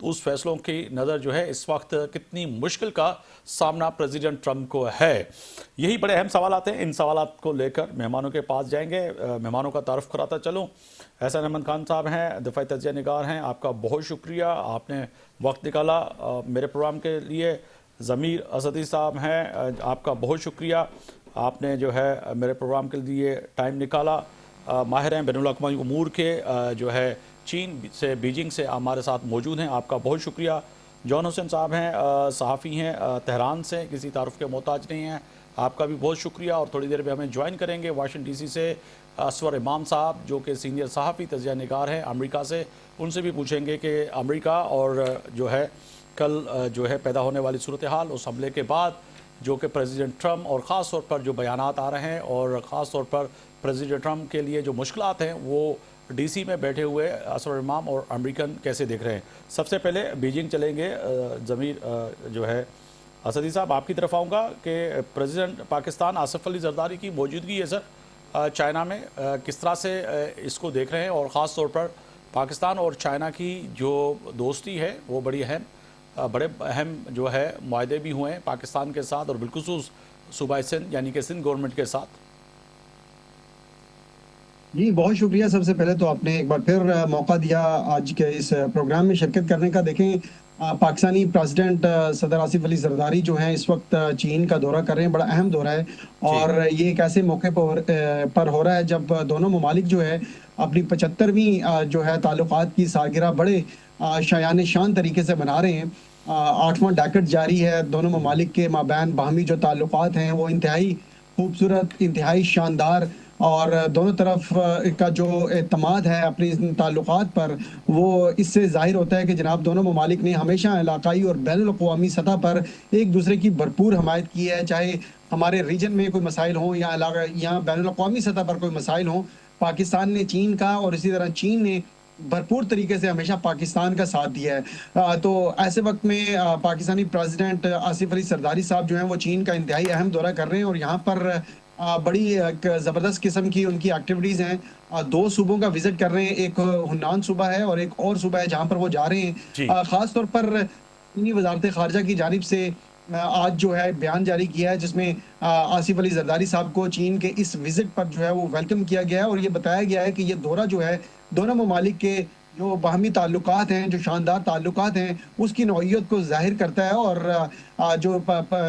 تو اس فیصلوں کی نظر جو ہے اس وقت کتنی مشکل کا سامنا پریزیڈنٹ ٹرمپ کو ہے، یہی بڑے اہم سوالات ہیں۔ ان سوالات کو لے کر مہمانوں کے پاس جائیں گے۔ مہمانوں کا تعارف کراتا چلوں، احسان احمد خان صاحب ہیں، دفاعی تجزیہ نگار ہیں، آپ کا بہت شکریہ، آپ نے وقت نکالا میرے پروگرام کے لیے۔ ضمیر اسدی صاحب ہیں، آپ کا بہت شکریہ، آپ نے جو ہے میرے پروگرام کے لیے ٹائم نکالا۔ ماہر ہیں بین الاقوامی امور کے، جو ہے چین سے، بیجنگ سے ہمارے ساتھ موجود ہیں، آپ کا بہت شکریہ۔ جون حسین صاحب ہیں، صحافی ہیں، تہران سے، کسی تعارف کے محتاج نہیں ہیں، آپ کا بھی بہت شکریہ۔ اور تھوڑی دیر میں ہمیں جوائن کریں گے واشنگٹن ڈی سی سے اسور امام صاحب، جو کہ سینئر صحافی تجزیہ نگار ہیں امریکہ سے، ان سے بھی پوچھیں گے کہ امریکہ اور جو ہے کل جو ہے پیدا ہونے والی صورتحال اس حملے کے بعد، جو کہ پریزیڈنٹ ٹرمپ اور خاص طور پر جو بیانات آ رہے ہیں، اور خاص طور پر پریزیڈنٹ ٹرمپ کے لیے جو مشکلات ہیں، وہ ڈی سی میں بیٹھے ہوئے اسور امام اور امریکن کیسے دیکھ رہے ہیں۔ سب سے پہلے بیجنگ چلیں گے، ضمیر جو ہے اسدی صاحب آپ کی طرف آؤں گا کہ پریزیڈنٹ پاکستان آصف علی زرداری کی موجودگی ہے سر چائنا میں، کس طرح سے اس کو دیکھ رہے ہیں، اور خاص طور پر پاکستان اور چائنا کی جو دوستی ہے وہ بڑے اہم جو ہے معاہدے بھی ہوئے ہیں پاکستان کے ساتھ، اور بالخصوص صوبہ سندھ یعنی کہ سندھ گورنمنٹ کے ساتھ۔ جی بہت شکریہ۔ سب سے پہلے تو آپ نے ایک بار پھر موقع دیا آج کے اس پروگرام میں شرکت کرنے کا۔ دیکھیں، پاکستانی پریزیڈنٹ صدر آصف علی زرداری جو ہیں اس وقت چین کا دورہ کر رہے ہیں، بڑا اہم دورہ ہے، جی اور یہ ایک ایسے موقع پر ہو رہا ہے جب دونوں ممالک جو ہے اپنی 75ویں جو ہے تعلقات کی سالگرہ بڑے شایان شان طریقے سے منا رہے ہیں۔ 8واں ڈیکڈ جاری ہے، دونوں ممالک کے مابین باہمی جو تعلقات ہیں وہ انتہائی خوبصورت، انتہائی شاندار، اور دونوں طرف کا جو اعتماد ہے اپنی تعلقات پر، وہ اس سے ظاہر ہوتا ہے کہ جناب دونوں ممالک نے ہمیشہ علاقائی اور بین الاقوامی سطح پر ایک دوسرے کی بھرپور حمایت کی ہے، چاہے ہمارے ریجن میں کوئی مسائل ہوں یا بین الاقوامی سطح پر کوئی مسائل ہوں۔ پاکستان نے چین کا، اور اسی طرح چین نے بھرپور طریقے سے ہمیشہ پاکستان کا ساتھ دیا ہے۔ تو ایسے وقت میں پاکستانی پریزیڈنٹ آصف علی زرداری صاحب جو ہیں وہ چین کا انتہائی اہم دورہ کر رہے ہیں، اور یہاں پر بڑی ایک زبردست قسم کی ان کی ایکٹیویٹیز ہیں۔ 2 صوبوں کا وزٹ کر رہے ہیں، ایک ہنان صوبہ ہے اور ایک اور صوبہ ہے جہاں پر وہ جا رہے جی ہیں۔ خاص طور پر چینی وزارت خارجہ کی جانب سے آج جو ہے بیان جاری کیا ہے، جس میں آصف علی زرداری صاحب کو چین کے اس وزٹ پر جو ہے وہ ویلکم کیا گیا ہے، اور یہ بتایا گیا ہے کہ یہ دورہ جو ہے دونوں ممالک کے جو باہمی تعلقات ہیں، جو شاندار تعلقات ہیں، اس کی نوعیت کو ظاہر کرتا ہے۔ اور جو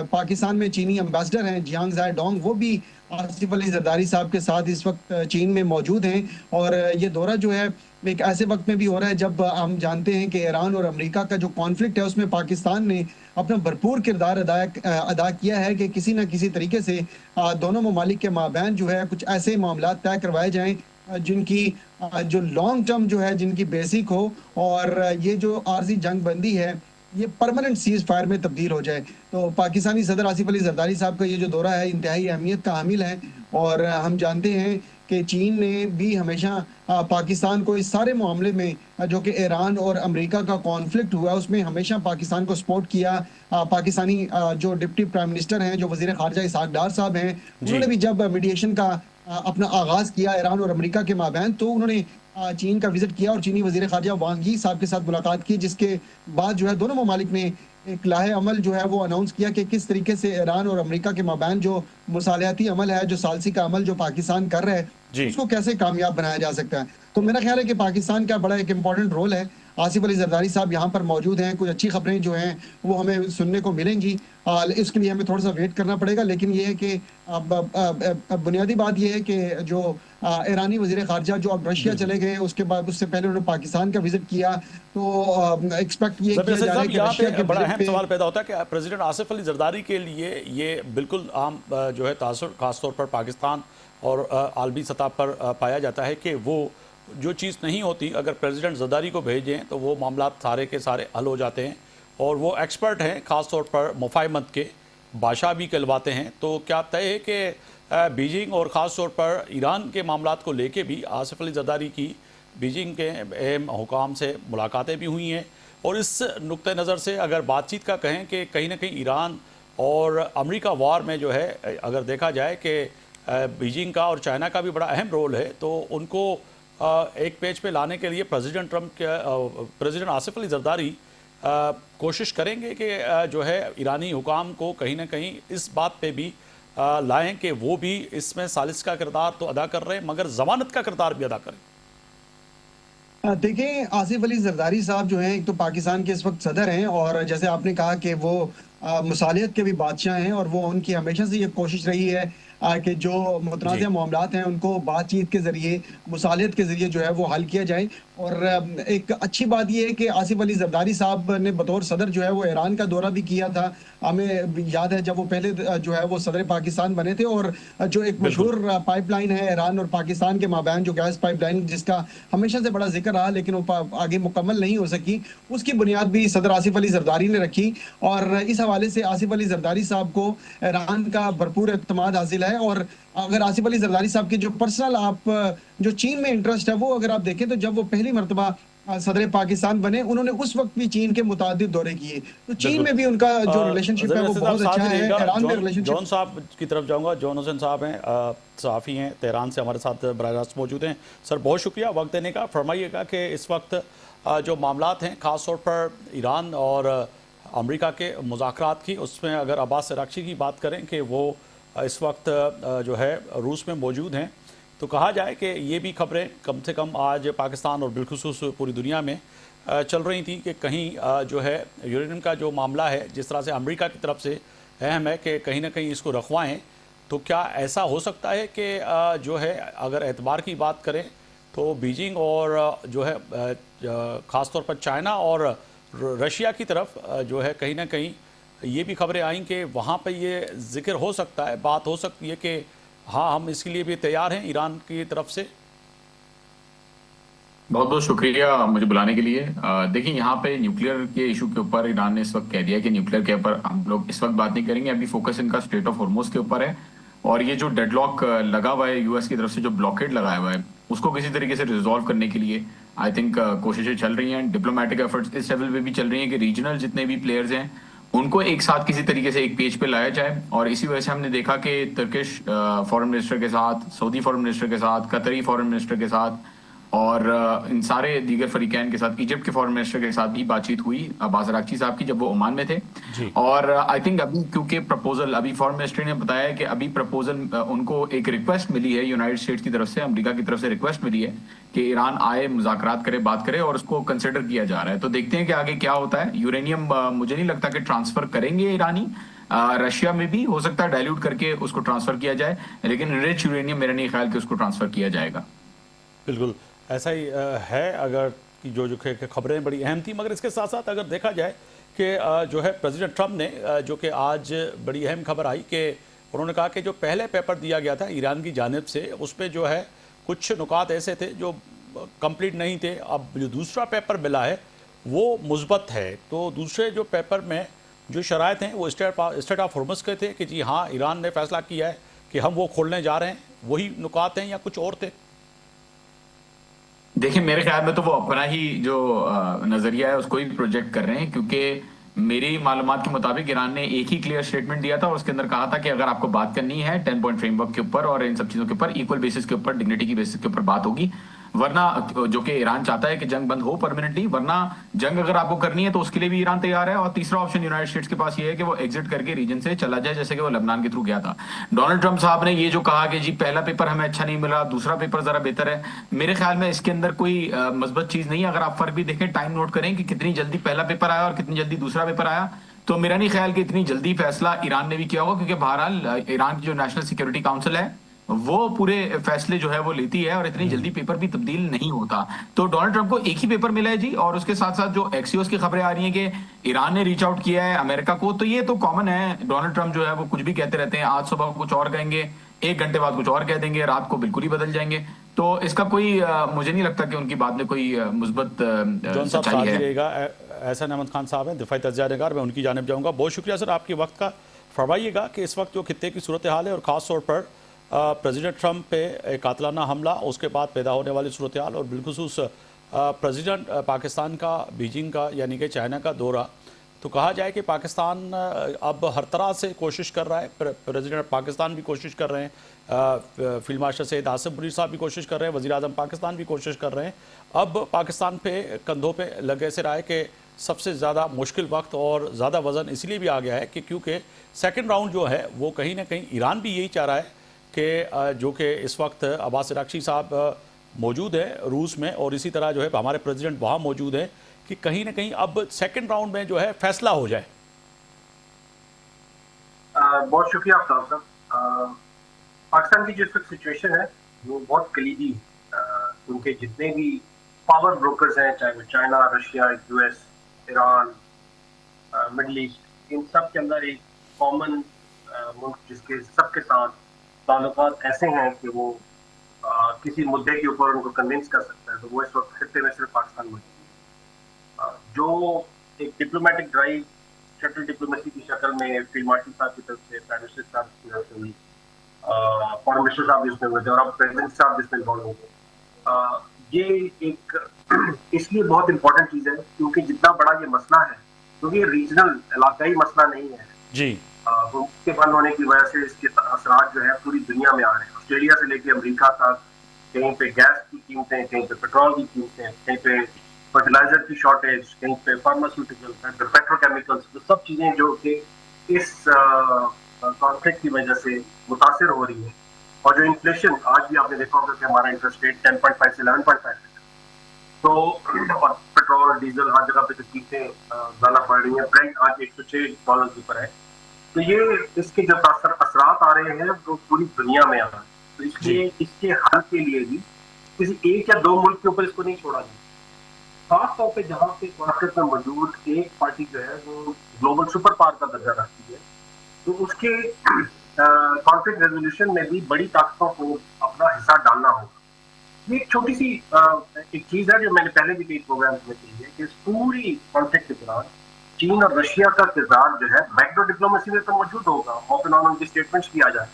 پاکستان میں چینی امبیسڈر ہیں جیانگ زائی ڈونگ، وہ بھی آصف علی زرداری صاحب کے ساتھ اس وقت چین میں موجود ہیں۔ اور یہ دورہ جو ہے ایک ایسے وقت میں بھی ہو رہا ہے جب ہم جانتے ہیں کہ ایران اور امریکہ کا جو کانفلکٹ ہے اس میں پاکستان نے اپنا بھرپور کردار ادا کیا ہے کہ کسی نہ کسی طریقے سے دونوں ممالک کے مابین جو ہے کچھ ایسے معاملات طے کروائے جائیں جن کی جو لانگ ٹرم جو ہے، جن کی بیسک ہو، اور یہ جو عارضی جنگ بندی ہے یہ پرماننٹ سیز فائر میں تبدیل ہو جائے۔ تو پاکستانی صدر آصف علی زرداری صاحب کا یہ جو دورہ ہے انتہائی اہمیت کا حامل ہے، اور ہم جانتے ہیں کہ چین نے بھی ہمیشہ پاکستان کو اس سارے معاملے میں جو کہ ایران اور امریکہ کا کانفلکٹ ہوا اس میں ہمیشہ پاکستان کو سپورٹ کیا۔ پاکستانی جو ڈپٹی پرائم منسٹر ہیں، جو وزیر خارجہ اسحاق ڈار صاحب ہیں، انہوں جی نے بھی جب میڈیشن کا اپنا آغاز کیا ایران اور امریکہ کے مابین، تو انہوں نے چین کا وزٹ کیا اور چینی وزیر خارجہ وانگ یی صاحب کے ساتھ ملاقات کی، جس کے بعد جو ہے دونوں ممالک نے ایک لاہے عمل جو ہے وہ اناؤنس کیا کہ کس طریقے سے ایران اور امریکہ کے مابین جو مصالحتی عمل ہے، جو ثالثی کا عمل جو پاکستان کر رہا ہے، جی اس کو کیسے کامیاب بنایا جا سکتا ہے۔ تو میرا خیال ہے کہ پاکستان کا بڑا ایک امپورٹنٹ رول ہے۔ آصف علی زرداری صاحب یہاں پر موجود ہیں، کچھ اچھی خبریں جو ہیں وہ ہمیں سننے کو ملیں گی، اس کے لیے ہمیں تھوڑا سا ویٹ کرنا پڑے گا، لیکن یہ ہے کہ بنیادی بات یہ ہے کہ جو ایرانی وزیر خارجہ جو اب رشیا بالکل۔ چلے گئے، اس کے بعد اس سے پہلے انہوں نے پاکستان کا وزٹ کیا، تو ایکسپیکٹ یہ ضمیر کیا اسدی جا رہا ہے صاحب، کہ یہاں رشیا پہ کے بڑا وزٹ اہم پہ سوال پیدا ہوتا ہے کہ پریزیڈنٹ آصف علی زرداری کے لیے یہ بالکل عام جو ہے تاثر خاص طور پر پاکستان اور عالمی سطح پر پایا جاتا ہے کہ وہ جو چیز نہیں ہوتی، اگر پریزیڈنٹ زرداری کو بھیجیں تو وہ معاملات سارے کے سارے حل ہو جاتے ہیں، اور وہ ایکسپرٹ ہیں، خاص طور پر مفاہمت کے بادشاہ بھی کہلواتے ہیں۔ تو کیا طے ہے کہ بیجنگ اور خاص طور پر ایران کے معاملات کو لے کے بھی آصف علی زرداری کی بیجنگ کے اہم حکام سے ملاقاتیں بھی ہوئی ہیں، اور اس نقطہ نظر سے اگر بات چیت کا کہیں کہ کہیں نہ کہیں ایران اور امریکہ وار میں جو ہے اگر دیکھا جائے کہ بیجنگ کا اور چائنا کا بھی بڑا اہم رول ہے، تو ان کو ایک پیج پہ لانے کے لیے پریزیڈنٹ آصف علی زرداری کوشش کریں گے کہ جو ہے ایرانی حکام کو کہیں نہ کہیں اس بات پہ بھی لائیں کہ وہ بھی اس میں ثالث کا کردار تو ادا کر رہے ہیں مگر ضمانت کا کردار بھی ادا کریں؟ دیکھیں، آصف علی زرداری صاحب جو ہیں ایک تو پاکستان کے اس وقت صدر ہیں، اور جیسے آپ نے کہا کہ وہ مصالحت کے بھی بادشاہ ہیں، اور وہ ان کی ہمیشہ سے یہ کوشش رہی ہے کہ جو جی متنازع معاملات ہیں ان کو بات چیت کے ذریعے، مصالحت کے ذریعے جو ہے وہ حل کیا جائے۔ اور ایک اچھی بات یہ ہے کہ آصف علی زرداری صاحب نے بطور صدر جو ہے وہ ایران کا دورہ بھی کیا تھا۔ ہمیں یاد ہے جب وہ پہلے جو ہے وہ صدر پاکستان بنے تھے، اور جو ایک بالکل مشہور پائپ لائن ہے ایران اور پاکستان کے مابین، جو گیس پائپ لائن جس کا ہمیشہ سے بڑا ذکر رہا لیکن وہ آگے مکمل نہیں ہو سکی، اس کی بنیاد بھی صدر آصف علی زرداری نے رکھی۔ اور اس حوالے سے آصف علی زرداری صاحب کو ایران کا بھرپور اعتماد حاصل ہے۔ اور اگر آصف علی زرداری صاحب کی جو پرسنل جو چین میں انٹرسٹ ہے، وہ اگر آپ دیکھیں تو جب وہ پہلی مرتبہ صدر پاکستان بنے، انہوں نے اس وقت بھی چین کے متعدد دورے کیے، تو چین بالکل۔ میں بھی ان کا جو ریلیشن شپ ہے زمین وہ صاحب بہت ساتھ اچھا ہی ہے۔ رہے گا، ایران میں ریلیشن جون شپ صاحب کی طرف جاؤں گا۔ جون حسین صاحب ہیں، صحافی ہیں، تہران سے ہمارے ساتھ براہ راست موجود ہیں۔ سر بہت شکریہ وقت دینے کا۔ فرمائیے گا کہ اس وقت جو معاملات ہیں خاص طور پر ایران اور امریکہ کے مذاکرات کی، اس میں اگر عباس عراقچی کی بات کریں کہ وہ اس وقت جو ہے روس میں موجود ہیں، تو کہا جائے کہ یہ بھی خبریں کم سے کم آج پاکستان اور بالخصوص پوری دنیا میں چل رہی تھیں کہ کہیں جو ہے یورینیم کا جو معاملہ ہے، جس طرح سے امریکہ کی طرف سے اہم ہے کہ کہیں نہ کہیں اس کو رکھوائیں، تو کیا ایسا ہو سکتا ہے کہ جو ہے اگر اعتبار کی بات کریں تو بیجنگ اور جو ہے خاص طور پر چائنا اور رشیا کی طرف جو ہے کہیں نہ کہیں یہ بھی خبریں آئیں کہ وہاں پہ یہ ذکر ہو سکتا ہے، بات ہو سکتی ہے کہ ہاں ہم اس کے لیے بھی تیار ہیں ایران کی طرف سے؟ بہت بہت شکریہ مجھے بلانے کے لیے۔ دیکھیں، یہاں پہ نیوکلیئر کے ایشو کے اوپر ایران نے اس وقت کہہ دیا کہ نیوکلیئر کے اوپر ہم لوگ اس وقت بات نہیں کریں گے، ابھی فوکس ان کا اسٹریٹ آف ہارموز کے اوپر ہے، اور یہ جو ڈیڈ لاک لگا ہوا ہے یو ایس کی طرف سے، جو بلاکیڈ لگایا ہوا ہے، اس کو کسی طریقے سے ریزالو کرنے کے لیے آئی تھنک کوششیں چل رہی ہیں، ڈپلومیٹک ایفرٹس اس لیول پہ بھی چل رہی ہیں کہ ریجنل جتنے بھی پلیئرز ہیں ان کو ایک ساتھ کسی طریقے سے ایک پیج پہ لایا جائے۔ اور اسی وجہ سے ہم نے دیکھا کہ ترکش فارن منسٹر کے ساتھ، سعودی فارن منسٹر کے ساتھ، قطری فارن منسٹر کے ساتھ، اور ان سارے دیگر فریقین کے ساتھ، ایجپٹ کے فارن منسٹر کے ساتھ بھی بات چیت ہوئی عباس عراقچی صاحب کی، جب وہ عمان میں تھے۔ جی اور آئی تھنک ابھی کیونکہ پرپوزل، ابھی فارن منسٹر نے بتایا کہ ابھی پرپوزل ان کو ایک ریکویسٹ ملی ہے یونائٹڈ اسٹیٹس کی طرف سے، امریکہ کی طرف سے ریکویسٹ ملی ہے کہ ایران آئے، مذاکرات کرے، بات کرے، اور اس کو کنسیڈر کیا جا رہا ہے۔ تو دیکھتے ہیں کہ آگے کیا ہوتا ہے۔ یورینیم مجھے نہیں لگتا کہ ٹرانسفر کریں گے ایرانی، رشیا میں بھی ہو سکتا ہے ڈائلیوٹ کر کے اس کو ٹرانسفر کیا جائے، لیکن ریچ یورینیم میرا نہیں خیال کہ اس کو ٹرانسفر کیا جائے گا۔ بالکل ایسا ہی ہے، اگر جو خبریں بڑی اہم تھیں، مگر اس کے ساتھ ساتھ اگر دیکھا جائے کہ جو ہے پریزیڈنٹ ٹرمپ نے جو کہ آج بڑی اہم خبر آئی کہ انہوں نے کہا کہ جو پہلے پیپر دیا گیا تھا ایران کی جانب سے، اس پہ جو ہے کچھ نکات ایسے تھے جو کمپلیٹ نہیں تھے، اب جو دوسرا پیپر ملا ہے وہ مثبت ہے۔ تو دوسرے جو پیپر میں جو شرائط ہیں وہ اسٹیٹ آف ہارمز کے تھے کہ جی ہاں ایران نے فیصلہ کیا ہے کہ ہم وہ کھولنے جا رہے ہیں، وہی نکات ہیں یا کچھ اور تھے؟ دیکھیں، میرے خیال میں تو وہ اپنا ہی جو نظریہ ہے اس کو ہی پروجیکٹ کر رہے ہیں، کیونکہ میری معلومات کے مطابق ایران نے ایک ہی کلیئر سٹیٹمنٹ دیا تھا، اور اس کے اندر کہا تھا کہ اگر آپ کو بات کرنی ہے 10 پوائنٹ فریم ورک کے اوپر اور ان سب چیزوں کے اوپر ایکول بیسس کے اوپر، ڈگنیٹی کی بیسس کے اوپر بات ہوگی، ورنہ جو کہ ایران چاہتا ہے کہ جنگ بند ہو پرماننٹلی، ورنہ جنگ اگر آپ کو کرنی ہے تو اس کے لیے بھی ایران تیار ہے۔ اور تیسرا آپشن یونائٹڈ اسٹیٹس کے پاس یہ ہے کہ وہ ایگزٹ کر کے ریجن سے چلا جائے، جیسے کہ وہ لبنان کے تھرو گیا تھا۔ ڈونلڈ ٹرمپ صاحب نے یہ جو کہا کہ جی پہلا پیپر ہمیں اچھا نہیں ملا، دوسرا پیپر ذرا بہتر ہے، میرے خیال میں اس کے اندر کوئی مثبت چیز نہیں ہے۔ اگر آپ فرق بھی دیکھیں، ٹائم نوٹ کریں کہ کتنی جلدی پہلا پیپر آیا اور کتنی جلدی دوسرا پیپر آیا، تو میرا نہیں خیال کہ اتنی جلدی فیصلہ ایران نے بھی کیا ہوگا، کیونکہ بہرحال ایران کی جو نیشنل سیکورٹی کاؤنسل ہے وہ پورے فیصلے جو ہے وہ لیتی ہے، اور اتنی جلدی پیپر بھی تبدیل نہیں ہوتا۔ تو ڈونلڈ ٹرمپ کو ایک ہی پیپر ملا ہے جی، اور اس کے ساتھ ساتھ جو ایکسیوس کی خبریں آ رہی ہیں کہ ایران نے ریچ آؤٹ کیا ہے امریکہ کو، تو یہ تو کامن ہے۔ ڈونلڈ ٹرمپ جو ہے وہ کچھ بھی کہتے رہتے ہیں، آج صبح کچھ اور کہیں گے، 1 گھنٹے بعد کچھ اور کہہ دیں گے، رات کو بالکل ہی بدل جائیں گے۔ تو اس کا کوئی مجھے نہیں لگتا کہ ان کی بات میں کوئی مثبت جون صاحب سچائی ساتھ ہی ہے۔ رہے گا۔ احسان احمد خان صاحب ہیں، دفاعی تجزیہ نگار، میں ان کی جانب جاؤں گا۔ بہت شکریہ سر آپ کے وقت کا۔ فرمائیے گا کہ اس وقت جو خطے کی صورتحال ہے، اور خاص طور پر پریزیڈنٹ ٹرمپ پہ ایک قاتلانہ حملہ، اس کے بعد پیدا ہونے والی صورتحال، اور بالخصوص پریزیڈنٹ پاکستان کا بیجنگ کا یعنی کہ چائنا کا دورہ، تو کہا جائے کہ پاکستان اب ہر طرح سے کوشش کر رہا ہے، پریزیڈنٹ پاکستان بھی کوشش کر رہے ہیں، فیلڈ مارشل سید آصف منیر صاحب بھی کوشش کر رہے ہیں، وزیر اعظم پاکستان بھی کوشش کر رہے ہیں. اب پاکستان پہ کندھوں پہ لگے سے رہا ہے کہ سب سے زیادہ مشکل وقت اور زیادہ وزن اس لیے بھی آ گیا ہے کہ کیونکہ سیکنڈ راؤنڈ جو ہے وہ کہیں نہ کہیں ایران بھی یہی چاہ رہا ہے کہ جو کہ اس وقت عباس اراغچی صاحب موجود ہے روس میں، اور اسی طرح جو ہے ہمارے پریزیڈنٹ وہاں موجود ہیں، کہ کہیں نہ کہیں اب سیکنڈ راؤنڈ میں جو ہے فیصلہ ہو جائے. بہت شکریہ آفتاب صاحب. پاکستان کی جس وقت سچویشن ہے وہ بہت کلیدی ہے. ان کے جتنے بھی پاور بروکرز ہیں، چاہے وہ China, Russia, U S, Iran, Middle East, ان سب کے اندر ایک کامن ملک جس کے سب کے ساتھ تعلقات ایسے ہیں کہ وہ کسی مدعے کے اوپر ان کو کنونس کر سکتا ہے، تو وہ اس وقت خطے میں صرف پاکستان موجود ہے. جو ایک ڈپلومیٹک ڈرائیو شٹل ڈپلومیسی کی شکل میں فیلڈ مارشل صاحب کی طرف سے، پرائم منسٹر صاحب کی طرف سے ہوئی، فارن منسٹر صاحب جس میں ہوئے تھے، اور اب پریزیڈنٹ صاحب جس میں انوالو ہو گئے، یہ ایک اس لیے بہت امپورٹنٹ چیز ہے کیونکہ جتنا بڑا یہ مسئلہ ہے، کیونکہ یہ ریجنل علاقائی مسئلہ نہیں ہے جی، کے بند ہونے کی وجہ سے اس کے اثرات جو ہے پوری دنیا میں آ رہے ہیں. آسٹریلیا سے لے کے امریکہ تک کہیں پہ گیس کی قیمتیں، کہیں پہ پیٹرول کی قیمتیں، کہیں پہ فرٹیلائزر کی شارٹیج، کہیں پہ فارماسیوٹیکل، پیٹرو کیمیکلس، سب چیزیں جو کہ اس کانفلکٹ کی وجہ سے متاثر ہو رہی ہیں. اور جو انفلیشن آج بھی آپ نے دیکھا ہوگا کہ ہمارا انٹرسٹ ریٹ 10.5 سے 11.5 ہے، تو پیٹرول ڈیزل ہر جگہ پہ قیمتیں زیادہ بڑھ رہی ہیں. برینٹ آج $106 کے اوپر ہے. تو یہ اس کے جو اثرات آ رہے ہیں وہ پوری دنیا میں آ رہے ہیں. تو اس لیے اس کے حل کے لیے بھی کسی ایک یا دو ملک کے اوپر اس کو نہیں چھوڑا گیا. خاص طور پہ جہاں پہ کانفلکٹ میں موجود ایک پارٹی جو ہے وہ گلوبل سپر پاور کا درجہ رکھتی ہے، تو اس کے کانفلکٹ ریزولوشن میں بھی بڑی طاقتوں کو اپنا حصہ ڈالنا ہوگا. یہ ایک چھوٹی سی ایک چیز ہے جو میں نے پہلے بھی کئی پروگرامز میں کہی ہے کہ اس پوری کانفلکٹ کے دوران چین اور رشیا کا کردار جو ہے میکرو ڈپلومیسی میں تو موجود ہوگا، آف اینڈ آن ان کی اسٹیٹمنٹس بھی آ جائے،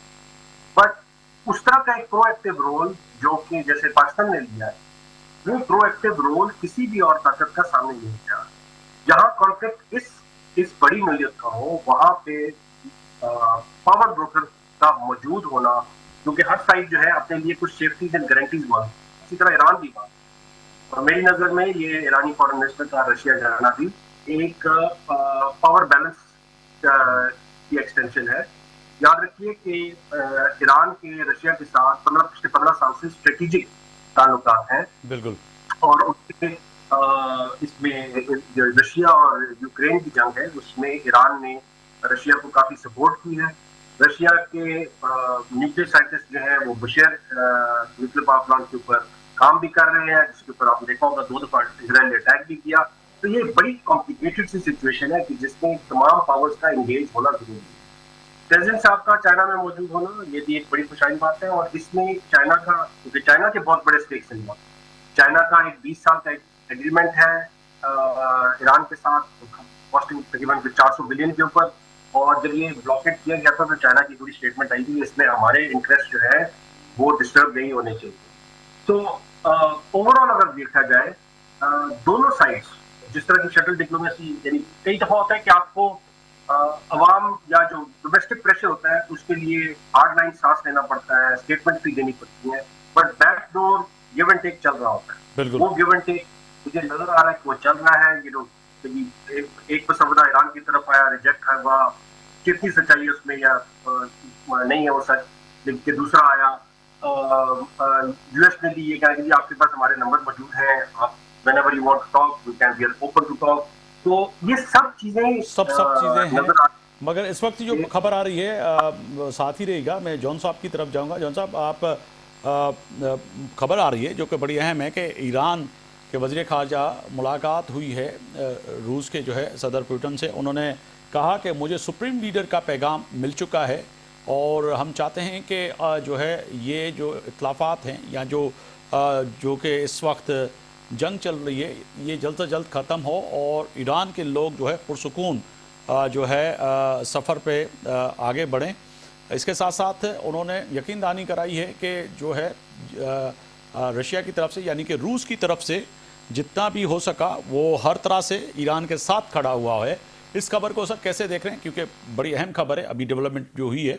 بٹ اس طرح کا ایک پرو ایکٹیو رول جو کہ جیسے پاکستان نے لیا ہے، وہ پرو ایکٹیو رول کسی بھی اور طاقت کا سامنے نہیں کیا. جہاں کانفلکٹ اس بڑی نوعیت کا ہو وہاں پہ پاور بروکر کا موجود ہونا، کیونکہ ہر سائڈ جو ہے اپنے لیے کچھ سیفٹیز اینڈ گارنٹیز مانگتی. اسی طرح ایران بھی مانگتا. اور میری نظر میں یہ ایرانی فارن منسٹر کا رشیا جانا بھی ایک پاور بیلنس کی ایکسٹینشن ہے. یاد رکھیے کہ ایران کے رشیا کے ساتھ پچھلے 15 سال سے اسٹریٹجک تعلقات ہیں. بالکل. اور اس میں رشیا اور یوکرین کی جنگ ہے، اس میں ایران نے رشیا کو کافی سپورٹ کی ہے. رشیا کے نیوکلیئر سائنٹسٹ جو ہیں وہ بشیر نیوکلیئر پاور پلانٹ کے اوپر کام بھی کر رہے ہیں، جس کے اوپر آپ نے دیکھا ہوگا 2 دفعہ اسرائیل نے اٹیک بھی کیا. تو یہ بڑی کمپلیکیٹڈ سی سچویشن ہے کہ جس میں تمام پاورز کا انگیج ہونا ضروری ہے. پریزیڈنٹ صاحب کا چائنا میں موجود ہونا یہ بھی ایک بڑی خوشائن بات ہے. اور اس میں چائنا کا، کیونکہ چائنا کے بہت بڑے سٹیکس ہیں، چائنا کا ایک 20 سال کا ایگریمنٹ ہے ایران کے ساتھ کاسٹنگ تقریباً 400 بلین کے اوپر. اور جب یہ بلاکیٹ کیا گیا تھا تو چائنا کی پوری اسٹیٹمنٹ آئی تھی اس میں ہمارے انٹرسٹ جو ہے وہ ڈسٹرب نہیں ہونے چاہیے. تو اوور آل اگر دیکھا جائے دونوں سائڈس جس طرح کی شٹل ڈپلومیسی، یعنی کئی دفعہ ہوتا ہے کہ آپ کو عوام یا جو ڈومیسٹک پریشر ہوتا ہے اس کے لیے ہارڈ لائن سانس لینا پڑتا ہے، اسٹیٹمنٹ بھی دینی پڑتی ہے، but back door give and take چل رہا ہوتا ہے. وہ گیو اینڈ ٹیک مجھے نظر آ رہا ہے کہ وہ چل رہا ہے. یہ لوگ ایک مسودہ ایران کی طرف آیا، ریجیکٹ ہوا، کتنی سچائی اس میں یا نہیں ہے وہ سچ، کہ دوسرا آیا یو ایس نے بھی یہ کہا کہ آپ کے پاس ہمارے نمبر موجود ہیں، آپ whenever you want to talk we can be open to talk. تو یہ سب چیزیں ہیں. مگر اس وقت جو خبر آ رہی ہے ساتھ ہی رہے گا، میں جون صاحب کی طرف جاؤں گا. جون صاحب، آپ خبر آ رہی ہے جو کہ بڑی اہم ہے کہ ایران کے وزیر خارجہ ملاقات ہوئی ہے روس کے جو ہے صدر پوٹن سے. انہوں نے کہا کہ مجھے سپریم لیڈر کا پیغام مل چکا ہے اور ہم چاہتے ہیں کہ جو ہے یہ جو اختلافات ہیں یا جو کہ اس وقت جنگ چل رہی ہے یہ جلد سے جلد ختم ہو اور ایران کے لوگ جو ہے پرسکون جو ہے سفر پہ آگے بڑھیں. اس کے ساتھ ساتھ انہوں نے یقین دہانی کرائی ہے کہ جو ہے رشیا کی طرف سے یعنی کہ روس کی طرف سے جتنا بھی ہو سکا وہ ہر طرح سے ایران کے ساتھ کھڑا ہوا ہے اس خبر کو سر کیسے دیکھ رہے ہیں، کیونکہ بڑی اہم خبر ہے ابھی ڈیولپمنٹ جو ہوئی ہے؟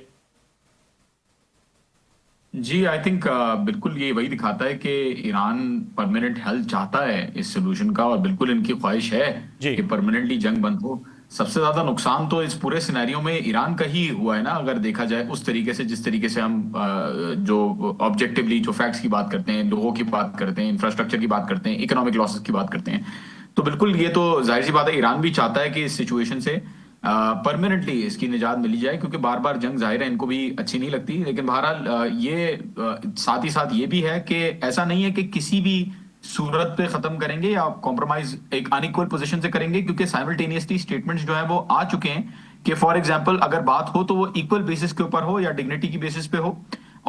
جی آئی تھنک بالکل یہ وہی دکھاتا ہے کہ ایران پرماننٹ حل چاہتا ہے اس سولوشن کا، اور بالکل ان کی خواہش ہے جی کہ پرماننٹلی جنگ بند ہو. سب سے زیادہ نقصان تو اس پورے سینیریو میں ایران کا ہی ہوا ہے نا، اگر دیکھا جائے اس طریقے سے جس طریقے سے ہم جو آبجیکٹیولی جو فیکٹس کی بات کرتے ہیں، لوگوں کی بات کرتے ہیں، انفراسٹرکچر کی بات کرتے ہیں، اکنامک لاسز کی بات کرتے ہیں، تو بالکل یہ تو ظاہر سی بات ہے ایران بھی چاہتا ہے کہ اس سچویشن سے پرماننٹلی اس کی نجات ملی جائے، کیونکہ بار بار جنگ ظاہر ہے ان کو بھی اچھی نہیں لگتی. لیکن بہرحال یہ ساتھ ہی ساتھ یہ بھی ہے کہ ایسا نہیں ہے کہ کسی بھی صورت پہ ختم کریں گے یا کمپرومائز ایک انیکول پوزیشن سے کریں گے، کیونکہ سائملٹینیسلی اسٹیٹمنٹس جو ہیں وہ آ چکے ہیں کہ فار ایگزامپل اگر بات ہو تو وہ ایکول بیسس کے اوپر ہو یا ڈگنیٹی کی بیسس پہ ہو.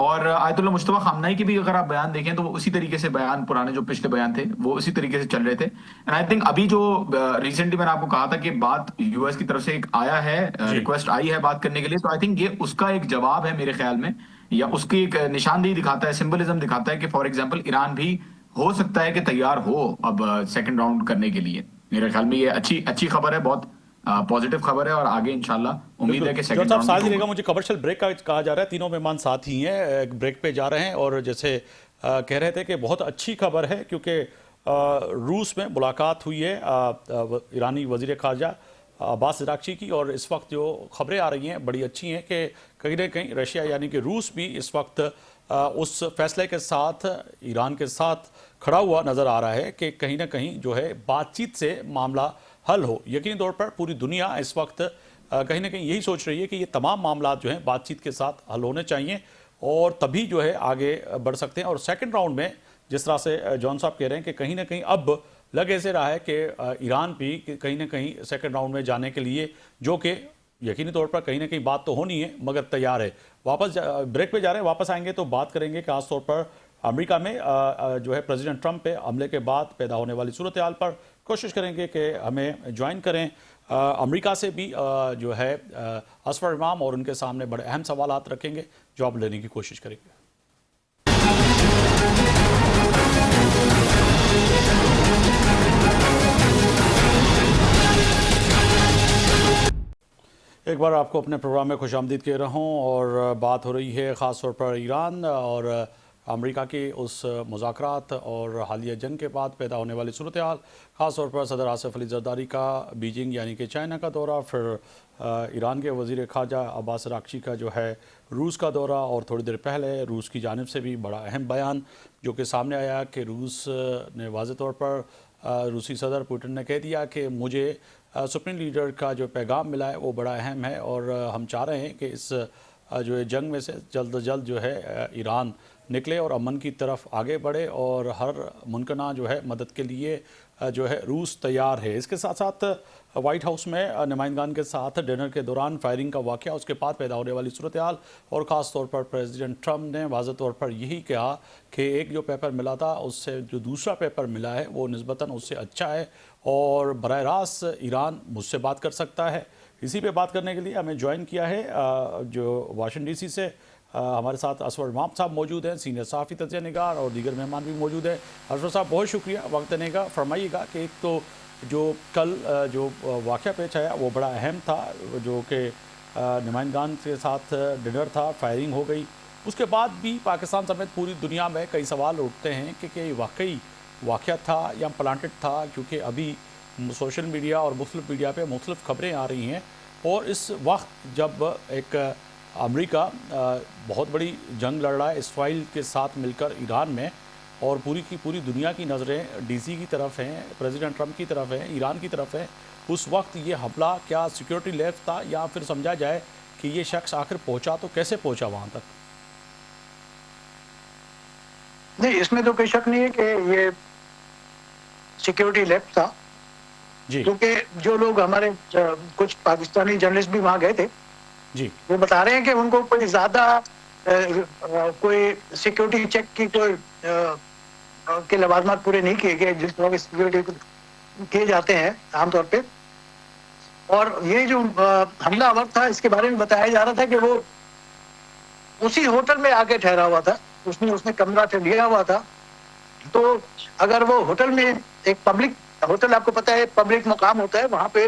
اور آیت اللہ مجتبیٰ خامنہئی کی بھی اگر آپ بیان دیکھیں تو وہ اسی طریقے سے بیان، پرانے جو پچھلے بیان تھے وہ اسی طریقے سے چل رہے تھے. اینڈ آئی تھنک ابھی جو ریسنٹلی میں نے آپ کو کہا تھا کہ بات یو ایس کی طرف سے ایک آیا ہے، ریکویسٹ آئی ہے بات کرنے کے لیے، تو آئی تھنک یہ اس کا ایک جواب ہے میرے خیال میں، یا اس کی ایک نشاندہی دکھاتا ہے، سمبلزم دکھاتا ہے کہ فار ایگزامپل ایران بھی ہو سکتا ہے کہ تیار ہو اب سیکنڈ راؤنڈ کرنے کے لیے. میرے خیال میں یہ اچھی خبر ہے، بہت پازیٹیو خبر ہے، اور آگے انشاءاللہ امید ہے کہ سیکنڈ راؤنڈ ساتھ ہی رہے گا. مجھے کمرشل بریک کا کہا جا رہا ہے، تینوں مہمان ساتھ ہی ہیں، ایک بریک پہ جا رہے ہیں، اور جیسے کہہ رہے تھے کہ بہت اچھی خبر ہے کیونکہ روس میں ملاقات ہوئی ہے ایرانی وزیر خارجہ عباس اراغچی کی، اور اس وقت جو خبریں آ رہی ہیں بڑی اچھی ہیں کہ کہیں نہ کہیں رشیا یعنی کہ روس بھی اس وقت اس فیصلے کے ساتھ ایران کے ساتھ کھڑا ہوا نظر آ رہا ہے کہ کہیں نہ کہیں جو ہے بات چیت سے معاملہ حل ہو. یقینی طور پر پوری دنیا اس وقت کہیں نہ کہیں یہی سوچ رہی ہے کہ یہ تمام معاملات جو ہیں بات چیت کے ساتھ حل ہونے چاہیے، اور تبھی جو ہے آگے بڑھ سکتے ہیں. اور سیکنڈ راؤنڈ میں جس طرح سے جان صاحب کہہ رہے ہیں کہ کہیں نہ کہیں اب لگ ایسے رہا ہے کہ ایران بھی کہیں نہ کہیں سیکنڈ راؤنڈ میں جانے کے لیے، جو کہ یقینی طور پر کہیں نہ کہیں بات تو ہونی ہے مگر تیار ہے. واپس بریک پہ جا رہے ہیں، واپس آئیں گے تو بات کریں گے خاص طور پر امریکہ میں جو ہے پریزیڈنٹ ٹرمپ پہ حملے کے بعد پیدا ہونے والی صورتحال پر. کوشش کریں گے کہ ہمیں جوائن کریں امریکہ سے بھی جو ہے اسفر امام، اور ان کے سامنے بڑے اہم سوالات رکھیں گے، جواب لینے کی کوشش کریں گے. ایک بار آپ کو اپنے پروگرام میں خوش آمدید کہہ رہا ہوں، اور بات ہو رہی ہے خاص طور پر ایران اور امریکہ کے اس مذاکرات اور حالیہ جنگ کے بعد پیدا ہونے والی صورتحال، خاص طور پر صدر آصف علی زرداری کا بیجنگ یعنی کہ چائنا کا دورہ، پھر ایران کے وزیر خارجہ عباس اراغچی کا جو ہے روس کا دورہ، اور تھوڑی دیر پہلے روس کی جانب سے بھی بڑا اہم بیان جو کہ سامنے آیا کہ روس نے واضح طور پر روسی صدر پوٹن نے کہہ دیا کہ مجھے سپریم لیڈر کا جو پیغام ملا ہے وہ بڑا اہم ہے، اور ہم چاہ رہے ہیں کہ اس جو جنگ میں سے جلد از جلد جو ہے ایران نکلے اور امن کی طرف آگے بڑھے، اور ہر ممکنہ جو ہے مدد کے لیے جو ہے روس تیار ہے. اس کے ساتھ ساتھ وائٹ ہاؤس میں نمائندگان کے ساتھ ڈنر کے دوران فائرنگ کا واقعہ، اس کے بعد پیدا ہونے والی صورتحال، اور خاص طور پر پریزیڈنٹ ٹرمپ نے واضح طور پر یہی کہا کہ ایک جو پیپر ملا تھا اس سے جو دوسرا پیپر ملا ہے وہ نسبتاً اس سے اچھا ہے، اور براہ راست ایران مجھ سے بات کر سکتا ہے. اسی پہ بات کرنے کے لیے ہمیں جوائن کیا ہے جو واشنگٹن ڈی سی سے ہمارے ساتھ اسفر امام صاحب موجود ہیں، سینئر صحافی تجزیہ نگار، اور دیگر مہمان بھی موجود ہیں. اسفر صاحب بہت شکریہ وقت دینے کا. فرمائیے گا کہ ایک تو جو کل جو واقعہ پیش آیا وہ بڑا اہم تھا، جو کہ نمائندگان کے ساتھ ڈنر تھا، فائرنگ ہو گئی، اس کے بعد بھی پاکستان سمیت پوری دنیا میں کئی سوال اٹھتے ہیں کہ یہ واقعی واقعہ تھا یا پلانٹڈ تھا، کیونکہ ابھی سوشل میڈیا اور مختلف میڈیا پہ مختلف خبریں آ رہی ہیں، اور اس وقت جب ایک امریکہ بہت بڑی جنگ لڑ رہا ہے اسرائیل کے ساتھ مل کر ایران میں، اور پوری کی پوری دنیا کی نظریں ڈی سی کی طرف ہیں، پریزیڈنٹ ٹرمپ کی طرف ہیں، ایران کی طرف ہیں، اس وقت یہ حملہ کیا سیکیورٹی لیپ تھا، یا پھر سمجھا جائے کہ یہ شخص آخر پہنچا تو کیسے پہنچا وہاں تک؟ نہیں، اس میں تو کوئی شک نہیں ہے کہ یہ سیکیورٹی لیپ تھا، جی کیونکہ جو لوگ ہمارے کچھ پاکستانی جرنلسٹ بھی وہاں گئے تھے جی وہ بتا رہے ہیں کہ ان کو کوئی زیادہ کوئی سیکیورٹی چیک کی کوئی کے لوازمات پورے نہیں کیے گئے جس طرح کی سیکیورٹی کیے جاتے ہیں عام طور پہ. اور یہ جو حملہ آور تھا اس کے بارے میں بتایا جا رہا تھا کہ وہ اسی ہوٹل میں آ کے ٹھہرا ہوا تھا، اس نے کمرہ لیا ہوا تھا. تو اگر وہ ہوٹل میں ایک پبلک ہوٹل، آپ کو پتہ ہے پبلک مقام ہوتا ہے، وہاں پہ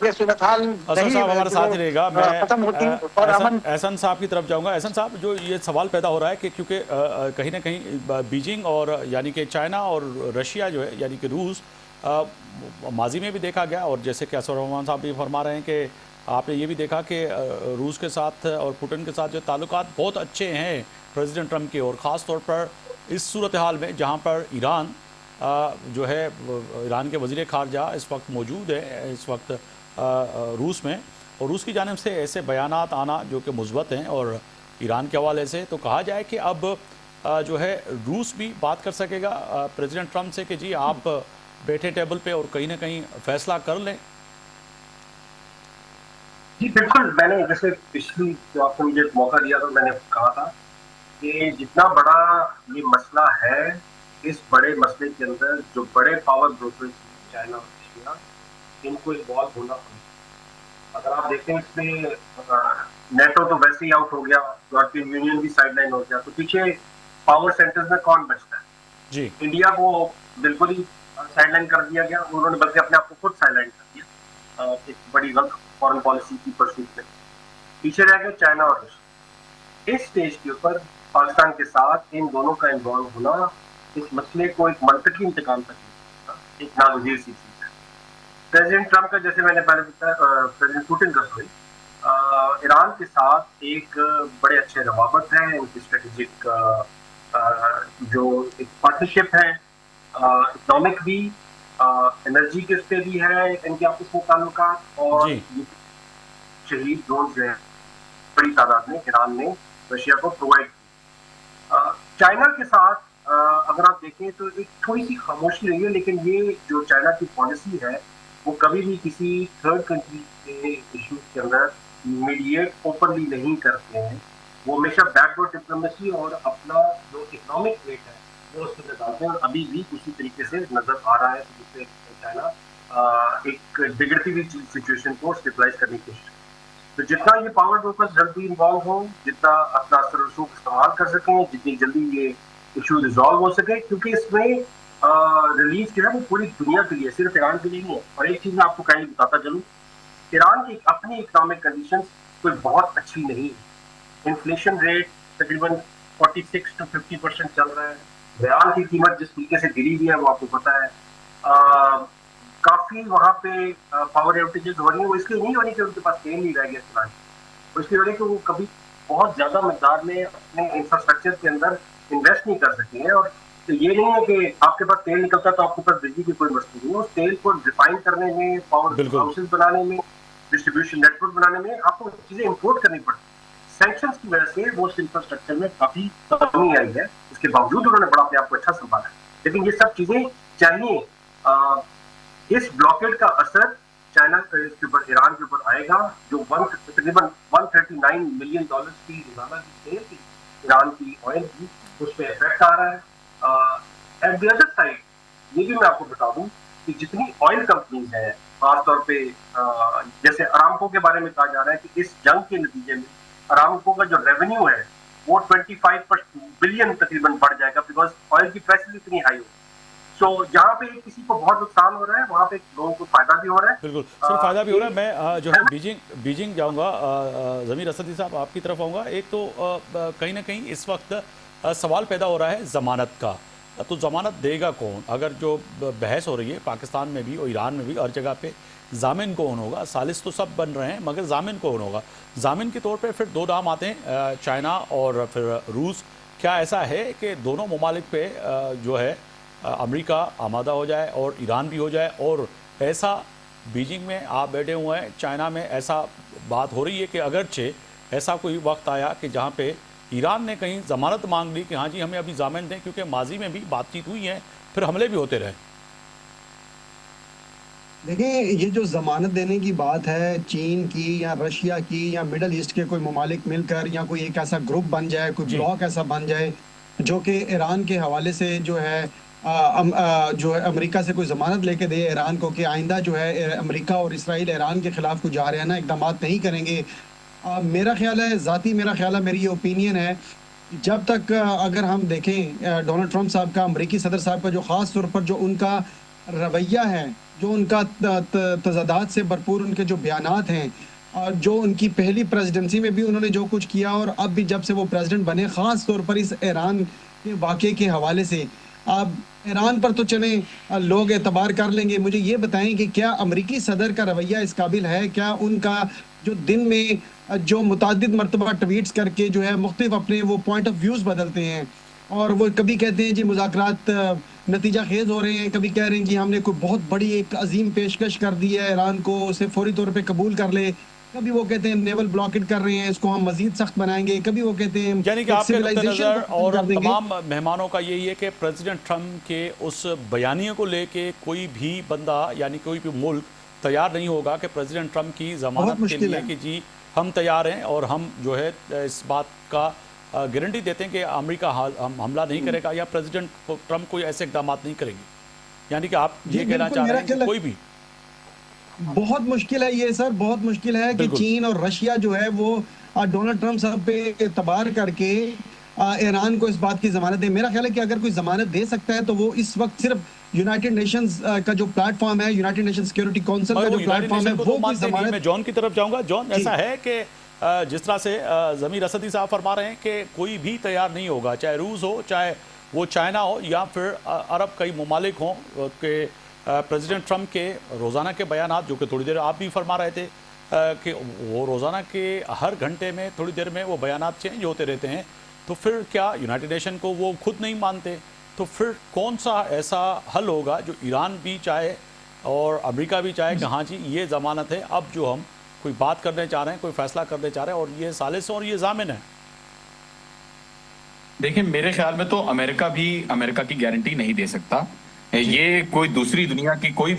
یہ صورتحال احسن صاحب ہمارے ساتھ ہی رہے گا. میں ختم ہوتی اور احسن صاحب کی طرف جاؤں گا. احسن صاحب, جو یہ سوال پیدا ہو رہا ہے کہ کیونکہ کہیں نہ کہیں بیجنگ اور یعنی کہ چائنا اور رشیا جو ہے یعنی کہ روس ماضی میں بھی دیکھا گیا, اور جیسے کہ اسد الرحمان صاحب بھی فرما رہے ہیں کہ آپ نے یہ بھی دیکھا کہ روس کے ساتھ اور پوٹن کے ساتھ جو تعلقات بہت اچھے ہیں پریزیڈنٹ ٹرمپ کے, اور خاص طور پر اس صورتحال میں جہاں پر ایران جو ہے ایران کے وزیر خارجہ اس وقت موجود ہے اس وقت روس میں, اور روس کی جانب سے ایسے بیانات آنا جو کہ مثبت ہیں, اور ایران کے حوالے سے تو کہا جائے کہ اب جو ہے روس بھی بات کر سکے گا پریزیڈنٹ ٹرمپ سے کہ جی آپ بیٹھے ٹیبل پہ اور کہیں نہ کہیں فیصلہ کر لیں. جی بالکل, میں نے جیسے پچھلی جو آپ نے مجھے موقع دیا تھا میں نے کہا تھا کہ جتنا بڑا یہ مسئلہ ہے, اس بڑے مسئلے کے اندر جو بڑے پاور بروکرز چائنا اور رشیا ان کو انوالو ہونا ہوگا. اگر آپ دیکھیں اس میں نیٹو تو ویسے ہی آؤٹ ہو گیا, یورپین یونین بھی سائڈ لائن ہو گیا, تو پیچھے پاور سینٹرز میں کون بچتا ہے؟ جی انڈیا کو بالکل ہی سائڈ لائن کر دیا گیا, انہوں نے بلکہ اپنے آپ کو خود سائڈ لائن کر دیا ایک بڑی وقت فارن پالیسی کی پرسوٹ میں. پیچھے رہ گئے چائنا اور رشیا. اس سٹیج کے اوپر پاکستان کے ساتھ ان دونوں کا انوالو ہونا اس مسئلے کو ایک منطقی انتقام تک ایک ناگزیر سی چیز ہے. پریزیڈنٹ ٹرمپ کا جیسے میں نے پہلے بتایا, پریزیڈنٹ پوٹن کا ایران کے ساتھ ایک بڑے اچھے روابط ہیں, ان کی اسٹریٹجک جو ایک پارٹنرشپ ہے, اکنامک بھی, انرجی کے اس پہ بھی ہے ان کے آپس میں تعلقات, اور شہید ڈرون جو ہیں بڑی تعداد میں ایران نے رشیا کو پرووائڈ کی. چائنا کے ساتھ اگر آپ دیکھیں تو ایک تھوڑی سی خاموشی رہی ہے, لیکن یہ جو چائنا کی پالیسی ہے وہ کبھی بھی کسی تھرڈ کنٹری کے ایشوز کے اندر میڈیٹ اوپنلی نہیں کرتے ہیں. وہ ہمیشہ بیک ڈور ڈپلومیسی اور اپنا جو اکنامک ویٹ ہے وہ اس کے ڈالتے ہیں, اور ابھی بھی اسی طریقے سے نظر آ رہا ہے جس سے چائنا ایک بگڑتی ہوئی سچویشن کو اسٹیبلائز کرنے کی کوشش. تو جتنا یہ پاور بروکرز جلدی انوالو ہوں, جتنا اپنا اثر و رسوخ استعمال کر سکیں, جتنی جلدی یہ ایشو ریزالو ہو سکے, کیونکہ اس میں ریلیز جو ہے وہ پوری دنیا کے لیے, صرف ایران کے لیے نہیں ہے. اور ایک چیز میں آپ کو کہیں بتاتا چلوں, ایران کی اپنی اکنامک کنڈیشنز کوئی بہت اچھی نہیں ہے. انفلیشن ریٹ تقریباً 46 to 50% چل رہا ہے. ریال کی قیمت جس طریقے سے گری ہوئی ہے وہ آپ کو پتا ہے. کافی وہاں پہ پاور اوٹیجز ہو رہی ہیں, وہ اس لیے نہیں ہو رہی کہ ان کے پاس تیل نہیں رہ گیا چلانے, وہ اس لیے ہو رہی ہے کہ وہ کبھی بہت زیادہ مقدار میں اپنے انفراسٹرکچر کے اندر انویسٹ نہیں کر سکتے ہیں. اور یہ نہیں ہے کہ آپ کے پاس تیل نکلتا ہے تو آپ کے پاس بجلی کی کوئی مسئلہ نہیں ہے. اس تیل کو ریفائن کرنے میں, پاور ہاؤسز بنانے میں, ڈسٹریبیوشن نیٹ ورک بنانے میں آپ کو چیزیں امپورٹ کرنی پڑتی. سینکشنز کی وجہ سے وہ اس انفراسٹرکچر میں کافی کمی آئی ہے, اس کے باوجود انہوں نے بڑا اپنے آپ کو اچھا سنبھالا ہے. لیکن یہ سب چیزیں چاہیے, اس بلاکیڈ کا اثر چائنا کے اوپر, ایران کے اوپر آئے گا, جو تقریباً $139 ملین کی روزانہ کی سیل تھی ایران کی آئل کی, اس پہ افیکٹ آ رہا ہے. ایٹ دی ادر سائڈ یہ بھی میں آپ کو بتا دوں کہ جتنی آئل کمپنیز ہیں, خاص طور پہ جیسے ارامکو کے بارے میں کہا جا رہا ہے کہ اس جنگ کے نتیجے میں ارامکو کا جو ریونیو ہے وہ 25 بلین تقریباً بڑھ جائے گا, بیکاز آئل کی پرائسز اتنی ہائی ہوگی. سو جہاں پہ کسی کو بہت نقصان ہو رہا ہے وہاں پہ لوگوں کو فائدہ بھی ہو رہا ہے. بالکل سر, فائدہ بھی ہو رہا ہے. میں جو ہے بیجنگ جاؤں گا, ضمیر اسدی صاحب آپ کی طرف آؤں گا. ایک تو کہیں نہ کہیں اس وقت سوال پیدا ہو رہا ہے ضمانت کا, تو ضمانت دے گا کون؟ اگر جو بحث ہو رہی ہے پاکستان میں بھی اور ایران میں بھی ہر جگہ پہ, ضامن کون ہوگا؟ ثالث تو سب بن رہے ہیں مگر ضامن کون ہوگا؟ ضامن کے طور پہ پھر دو نام آتے ہیں, چائنا اور پھر روس. کیا ایسا ہے کہ دونوں ممالک پہ جو ہے امریکہ آمادہ ہو جائے اور ایران بھی ہو جائے, اور ایسا بیجنگ میں آپ بیٹھے ہوئے ہیں, چائنا میں ایسا بات ہو رہی ہے کہ اگرچہ ایسا کوئی وقت آیا کہ جہاں پہ ایران نے کہیں ضمانت مانگ لی کہ ہاں جی ہمیں ابھی ضامن دیں, کیونکہ ماضی میں بھی بات چیت ہوئی ہے, پھر حملے بھی ہوتے رہے. دیکھیں, یہ جو ضمانت دینے کی بات ہے چین کی یا رشیا کی یا مڈل ایسٹ کے کوئی ممالک مل کر, یا کوئی ایک ایسا گروپ بن جائے, کوئی بلاک ایسا بن جائے جو کہ ایران کے حوالے سے جو ہے امریکہ سے کوئی ضمانت لے کے دے ایران کو کہ آئندہ جو ہے امریکہ اور اسرائیل ایران کے خلاف کچھ جارحانہ اقدامات نہیں کریں گے. میرا خیال ہے, ذاتی میرا خیال ہے, میری یہ اوپینین ہے, جب تک اگر ہم دیکھیں ڈونلڈ ٹرمپ صاحب کا, امریکی صدر صاحب کا جو خاص طور پر جو ان کا رویہ ہے, جو ان کا تضادات سے بھرپور ان کے جو بیانات ہیں, اور جو ان کی پہلی پریزیڈنسی میں بھی انہوں نے جو کچھ کیا, اور اب بھی جب سے وہ پریزیڈنٹ بنے, خاص طور پر اس ایران کے واقعے کے حوالے سے. اب ایران پر تو چلیں لوگ اعتبار کر لیں گے, مجھے یہ بتائیں کہ کیا امریکی صدر کا رویہ اس قابل ہے, کیا ان کا جو دن میں جو متعدد مرتبہ ٹویٹس کر کے جو ہے مختلف اپنے وہ پوائنٹ آف ویوز بدلتے ہیں, اور وہ کبھی کہتے ہیں جی مذاکرات نتیجہ خیز ہو رہے ہیں, کبھی کہہ رہے ہیں کہ ہم نے کوئی بہت بڑی ایک عظیم پیشکش کر دی ہے ایران کو, اسے فوری طور پہ قبول کر لے, کبھی وہ کہتے ہیں نیول بلاکڈ کر رہے ہیں, اس کو ہم مزید سخت بنائیں گے, کبھی وہ کہتے ہیں یعنی کہ آپ کے نقطہ نظر اور کر دیں گے. تمام مہمانوں کا یہی ہے کہ پریزیڈنٹ ٹرمپ کے اس بیانیے کو لے کے کوئی بھی بندہ یعنی کوئی بھی ملک تیار نہیں ہوگا کہ پریزیڈنٹ ٹرمپ کی ضمانت کے لیے کہ جی ہم تیار ہیں اور ہم جو ہے اس بات کا گارنٹی دیتے ہیں کہ امریکہ حملہ نہیں کرے گا یا پریزیڈنٹ ٹرمپ کوئی ایسے اقدامات نہیں کریں گے. یعنی کہ آپ یہ کہنا چاہ رہے ہیں کہ کوئی بھی بہت مشکل ہے یہ سر, بہت مشکل ہے کہ چین اور رشیا جو ہے وہ ڈونلڈ ٹرمپ صاحب پہ اعتبار کر کے ایران کو اس بات کی ضمانت دے. میرا خیال ہے کہ اگر کوئی ضمانت دے سکتا ہے تو وہ اس وقت صرف یونائٹڈ نیشنز کا جو پلیٹ فارم ہے, یونائٹڈ نیشن سیکیورٹی کونسل کا جو پلیٹ فارم ہے, وہ کوئی ضمانت. میں جان کی طرف جاؤں گا. جان, ایسا ہے کہ جس طرح سے ضمیر اسدی صاحب فرما رہے ہیں کہ کوئی بھی تیار نہیں ہوگا, چاہے روس ہو, چاہے وہ چائنا ہو, یا پھر عرب کئی ممالک ہوں, کہ پریزیڈنٹ ٹرمپ کے روزانہ کے بیانات, جو کہ تھوڑی دیر آپ بھی فرما رہے تھے کہ وہ روزانہ کے ہر گھنٹے میں تھوڑی دیر میں وہ بیانات چینج ہوتے رہتے ہیں, تو پھر کیا یونائٹڈ نیشن کو وہ خود نہیں مانتے؟ تو پھر کون سا ایسا حل ہوگا جو ایران بھی چاہے اور امریکہ بھی چاہے کہ ہاں جی یہ ضمانت ہے, اب جو ہم کوئی بات کرنے چاہ رہے ہیں, کوئی فیصلہ کرنے چاہ رہے ہیں, اور یہ ثالث اور یہ ضامن ہے؟ دیکھیں میرے خیال میں تو امریکہ بھی امریکہ کی گارنٹی نہیں دے سکتا. یہ کوئی دوسری دنیا کی کوئی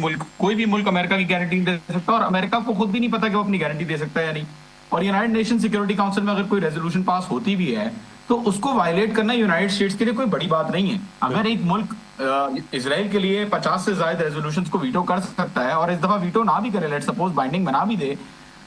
بھی ملک امریکہ کی گارنٹی نہیں دے سکتا, اور امریکہ کو خود بھی نہیں پتا کہ وہ اپنی گارنٹی دے سکتا ہے یا نہیں. اور یونائٹڈ نیشن سیکیورٹی کاؤنسل میں اگر کوئی ریزولوشن پاس ہوتی بھی ہے تو اس کو وائلیٹ کرنا یونائٹڈ اسٹیٹس کے لیے کوئی بڑی بات نہیں ہے. اگر ایک ملک اسرائیل کے لیے 50 سے زائد ریزولوشنز کو ویٹو کر سکتا ہے, اور اس دفعہ ویٹو نہ بھی کرے, لیٹ سپوز بائنڈنگ بنا بھی دے,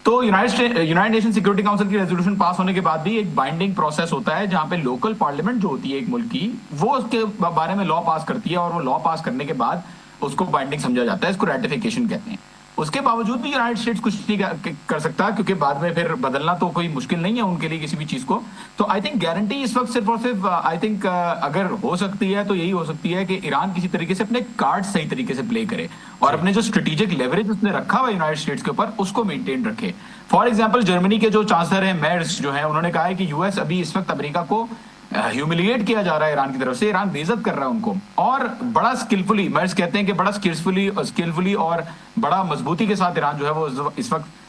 تو یونائٹڈ نیشن سیکیورٹی کاؤنسل کی ریزولوشن پاس ہونے کے بعد بھی ایک بائنڈنگ پروسیس ہوتا ہے جہاں پہ لوکل پارلیمنٹ جو ہوتی ہے ایک ملک کی, وہ اس کے بارے میں لا پاس کرتی ہے, اور وہ لا پاس کرنے کے بعد اس کو بائنڈنگ سمجھا جاتا ہے, اس کو ریٹیفیکیشن کہتے ہیں. اس کے باوجود بھی یونائٹڈ اسٹیٹس کچھ نہیں کر سکتا, کیونکہ بعد میں پھر بدلنا تو کوئی مشکل نہیں ہے ان کے لیے کسی بھی چیز کو. تو آئی تھنک گارنٹی اس وقت صرف اور صرف آئی تھنک اگر ہو سکتی ہے تو یہی ہو سکتی ہے کہ ایران کسی طریقے سے اپنے کارڈ صحیح طریقے سے پلے کرے, اور اپنے جو اسٹریٹجک لیوریج اس نے رکھا ہوا یونائٹڈ اسٹیٹس کے اوپر اس کو مینٹین رکھے. فار ایگزامپل جرمنی کے جو چانسلر ہیں میرس جو ہیں, انہوں نے کہا ہے کہ یو ایس ابھی اس وقت امریکہ کو ہیوملیٹ کیا جا ررہا ہے ایران کی طرف سے, ایران بےعزت کر رہا ہے ان کو, اور بڑا اسکلفلی, میرس کہتے ہیں کہ بڑا اسکلفلی اور بڑا مضبوطی کے ساتھ ایران جو ہے وہ اس وقت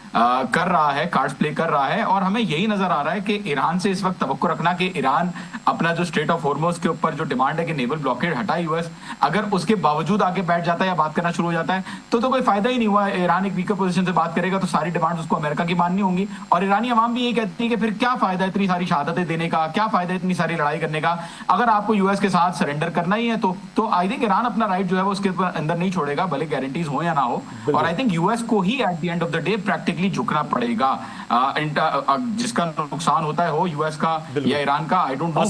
کر رہا ہے, کارڈز پلے کر رہا ہے. اور ہمیں یہی نظر آ رہا ہے کہ ایران سے اس وقت توقع رکھنا کہ ایران اپنا جو اسٹریٹ آف ہورموز کے اوپر جو ڈیمانڈ ہے کہ نیول بلاکیڈ ہٹائے یو ایس, اگر اس کے باوجود آگے بیٹھ جاتا ہے یا بات کرنا شروع ہو جاتا ہے تو کوئی فائدہ ہی نہیں ہوا. ایران ایک ویکر پوزیشن سے بات کرے گا تو ساری ڈیمانڈ اس کو امریکہ کی ماننی ہوں گی, اور ایرانی عوام بھی یہ کہتی ہے کہ پھر کیا فائدہ اتنی ساری شہادتیں دینے کا, کیا فائدہ اتنی ساری لڑائی کرنے کا, اگر آپ کو یو ایس کے ساتھ سرنڈر کرنا ہی ہے تو آئی تھنک ایران اپنا رائٹ جو ہے وہ اس کے اندر نہیں چھوڑے گا, بھلے گارنٹیز ہو یا نہ ہو. اور آئی تھنک یو ایس کو ہی at the end of the day practically جھکنا پڑے گا, جس کا نقصان ہوتا ہے ہو یو ایس کا یا ایران کا, آئی ڈونٹ نو.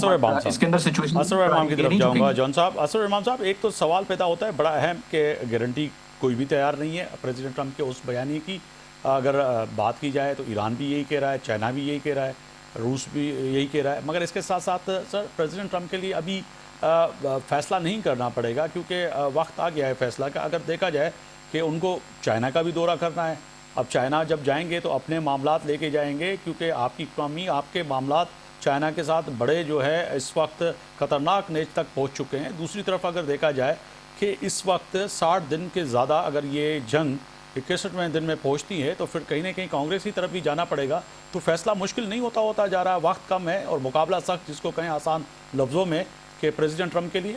اس کے اندر سچویشن اسر امام کی طرف جاؤں گا. جان صاحب, اسر امام صاحب, ایک تو سوال پیدا ہوتا ہے بڑا اہم کہ گارنٹی کوئی بھی تیار نہیں ہے پریزیڈنٹ ٹرمپ کے اس بیانیے کی. اگر بات کی جائے تو ایران بھی یہی کہہ رہا ہے, چائنا بھی یہی کہہ رہا ہے, روس بھی یہی کہہ رہا ہے, مگر اس کے ساتھ ساتھ سر پریزیڈنٹ ٹرمپ کے لیے ابھی فیصلہ نہیں کرنا پڑے گا, کیونکہ وقت آ گیا ہے فیصلہ کا. اگر دیکھا جائے کہ ان کو چائنا کا بھی دورہ کرنا ہے, اب چائنا جب جائیں گے تو اپنے معاملات لے کے جائیں گے, کیونکہ آپ کی اکانومی, آپ کے معاملات چائنا کے ساتھ بڑے جو ہے اس وقت خطرناک نیچ تک پہنچ چکے ہیں. دوسری طرف اگر دیکھا جائے کہ اس وقت 60 دن کے زیادہ اگر یہ جنگ 61ویں دن میں پہنچتی ہے تو پھر کہیں نہ کہیں کانگریس کی طرف بھی جانا پڑے گا, تو فیصلہ مشکل نہیں ہوتا جا رہا ہے, وقت کم ہے اور مقابلہ سخت, جس کو کہیں آسان لفظوں میں کہ پریزیڈنٹ ٹرمپ کے لیے.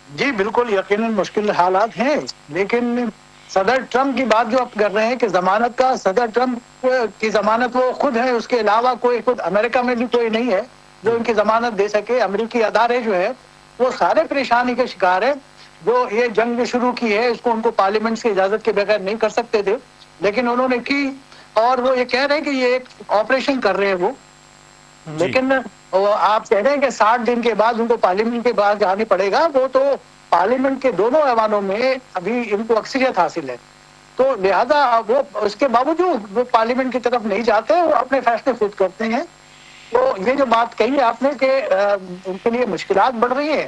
جی بالکل یقیناً مشکل حالات ہیں, لیکن صدر ٹرمپ کی بات جو آپ کر رہے ہیں کہ ضمانت کا, صدر ٹرمپ کی ضمانت وہ خود ہے, اس کے علاوہ کوئی خود امریکہ میں بھی کوئی نہیں ہے جو ان کی ضمانت دے سکے. امریکی ادارے جو ہے وہ سارے پریشانی کے شکار ہیں. جو یہ جنگ شروع کی ہے اس کو ان کو پارلیمنٹ کی اجازت کے بغیر نہیں کر سکتے تھے, لیکن انہوں نے کی, اور وہ یہ کہہ رہے ہیں کہ یہ ایک آپریشن کر رہے ہیں وہ, لیکن آپ کہہ رہے ہیں کہ 60 دن کے بعد ان کو پارلیمنٹ کے بعد جانے پڑے گا، وہ تو پارلیمنٹ کے دونوں ایوانوں میں ابھی ان کو اکثریت حاصل ہے، تو لہذا وہ اس کے باوجود وہ پارلیمنٹ کی طرف نہیں جاتے، وہ اپنے فیصلے خود کرتے ہیں۔ تو یہ جو بات کہی ہے آپ نے کہ ان کے لیے مشکلات بڑھ رہی ہیں،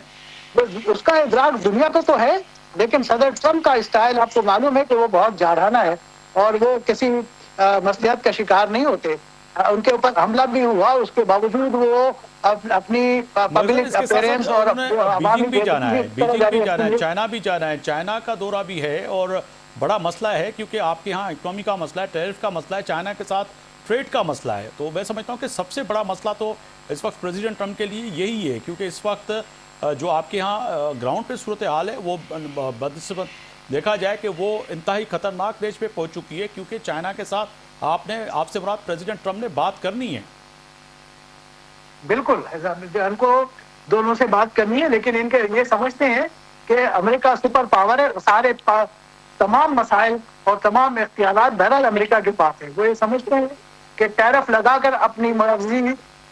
اس کا ادراک دنیا کو تو ہے، لیکن صدر ٹرمپ کا اسٹائل آپ کو معلوم ہے کہ وہ بہت جارحانہ ہے اور وہ کسی مصلحت کا شکار نہیں ہوتے۔ ان کے اوپر حملہ بھی ہوا، اس کے باوجود وہ اپنی پبلک اپیرنس اور بیجنگ بھی جانا ہے، بیجنگ بھی جانا ہے، چائنا بھی جانا ہے، چائنا کا دورہ بھی ہے اور بڑا مسئلہ ہے کیونکہ آپ کے ہاں اکنامی کا مسئلہ ہے، ٹیرف کا مسئلہ ہے، چائنا کے ساتھ ٹریڈ کا مسئلہ ہے۔ تو میں سمجھتا ہوں کہ سب سے بڑا مسئلہ تو اس وقت پریزیڈنٹ ٹرمپ کے لیے یہی ہے، کیونکہ اس وقت جو آپ کے ہاں گراؤنڈ پہ صورتحال ہے وہ بدنسبت دیکھا جائے کہ وہ انتہائی خطرناک ریج پہ پہنچ چکی ہے، کیونکہ چائنا کے ساتھ آپ سے مراد پریزیڈنٹ ٹرمپ نے بات کرنی ہے۔ بالکل ان کو دونوں سے بات کرنی ہے، لیکن ان کے یہ سمجھتے ہیں کہ امریکہ سپر پاور ہے، سارے تمام مسائل اور تمام اختیارات بہرحال امریکہ کے پاس ہیں۔ وہ یہ سمجھتے ہیں کہ ٹیرف لگا کر اپنی مرضی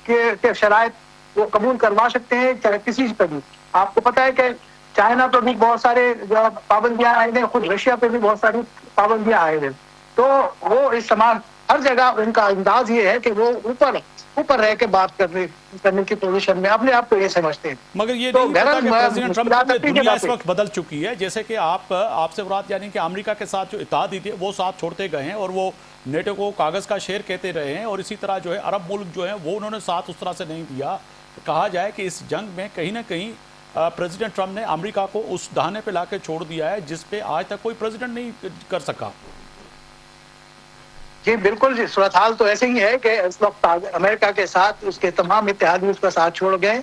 کے شرائط وہ قبول کروا سکتے ہیں چاہے کسی پہ بھی۔ آپ کو پتہ ہے کہ چائنا پہ بھی بہت سارے پابندیاں عائد ہیں، خود رشیا پہ بھی بہت ساری پابندیاں عائد ہیں، تو وہ اس سامان ہر جگہ ان کا انداز یہ ہے کہ وہ اوپر رہ کے بات کرنے کی پوزیشن میں اپنے آپ کو یہ سمجھتے ہیں۔ مگر یہ نہیں پتا کہ پریزیڈنٹ ٹرمپ میں دنیا اس وقت بدل چکی ہے، جیسے کہ آپ سے مراد یعنی کہ امریکہ کے ساتھ جو اتحادی تھے وہ ساتھ چھوڑتے گئے ہیں اور وہ نیٹو کو کاغذ کا شیر کہتے رہے ہیں، اور اسی طرح جو ہے عرب ملک جو ہیں وہ انہوں نے ساتھ اس طرح سے نہیں دیا۔ کہا جائے کہ اس جنگ میں کہیں نہ کہیں پریزیڈنٹ ٹرمپ نے امریکہ کو اس دہانے پہ لا کے چھوڑ دیا ہے جس پہ آج تک کوئی پریزیڈنٹ نہیں کر سکا۔ جی بالکل جی، صورتحال تو ایسے ہی ہے کہ اس وقت امریکہ کے ساتھ اس کے تمام اتحادی اس کا ساتھ چھوڑ گئے۔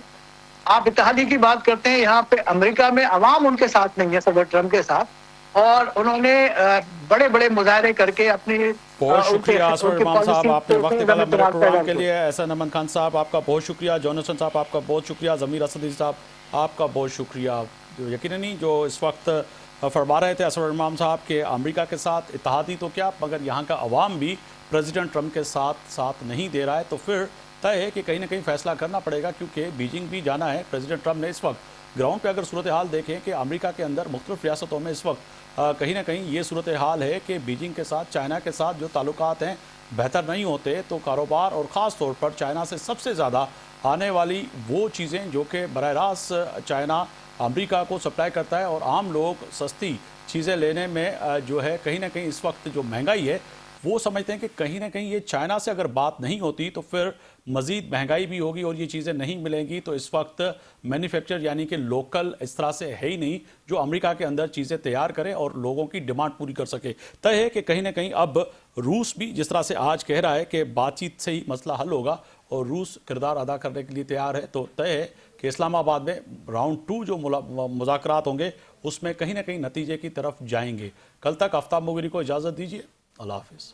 آپ اتحادی کی بات کرتے ہیں، یہاں پہ امریکہ میں عوام ان کے ساتھ نہیں ہے صدر ٹرمپ کے ساتھ، اور انہوں نے بڑے بڑے مظاہرے کر کے اپنی بہت شکریہ اسرار امام صاحب، آپ نے وقت نکالا میرے پروگرام کے لیے۔ احسن امن خان صاحب آپ کا بہت شکریہ، جونسن صاحب آپ کا بہت شکریہ، ضمیر اسد صاحب آپ کا بہت شکریہ۔ یقیناً جو اس وقت فرما رہے تھے اسرار امام صاحب کہ امریکہ کے ساتھ اتحادی تو کیا مگر یہاں کا عوام بھی پریزیڈنٹ ٹرمپ کے ساتھ نہیں دے رہا ہے، تو پھر طے ہے کہ کہیں نہ کہیں فیصلہ کرنا پڑے گا، کیونکہ بیجنگ بھی جانا ہے۔ پریزیڈنٹ ٹرمپ نے اس وقت گراؤنڈ پہ اگر صورتحال دیکھیں کہ امریکہ کے اندر مختلف ریاستوں میں اس وقت کہیں نہ کہیں یہ صورتحال ہے کہ بیجنگ کے ساتھ چائنا کے ساتھ جو تعلقات ہیں بہتر نہیں ہوتے، تو کاروبار اور خاص طور پر چائنا سے سب سے زیادہ آنے والی وہ چیزیں جو کہ براہ راست چائنا امریکہ کو سپلائی کرتا ہے، اور عام لوگ سستی چیزیں لینے میں جو ہے کہیں نہ کہیں اس وقت جو مہنگائی ہے وہ سمجھتے ہیں کہ کہیں نہ کہیں یہ چائنا سے اگر بات نہیں ہوتی تو پھر مزید مہنگائی بھی ہوگی اور یہ چیزیں نہیں ملیں گی۔ تو اس وقت مینوفیکچر یعنی کہ لوکل اس طرح سے ہے ہی نہیں جو امریکہ کے اندر چیزیں تیار کرے اور لوگوں کی ڈیمانڈ پوری کر سکے۔ طے ہے کہ کہیں نہ کہیں اب روس بھی جس طرح سے آج کہہ رہا ہے کہ بات چیت سے ہی مسئلہ حل ہوگا اور روس کردار ادا کرنے کے لیے تیار ہے، تو طے ہے کہ اسلام آباد میں راؤنڈ 2 جو مذاکرات ہوں گے اس میں کہیں نہ کہیں نتیجے کی طرف جائیں گے۔ کل تک آفتاب مغری کو اجازت دیجیے، اللہ حافظ۔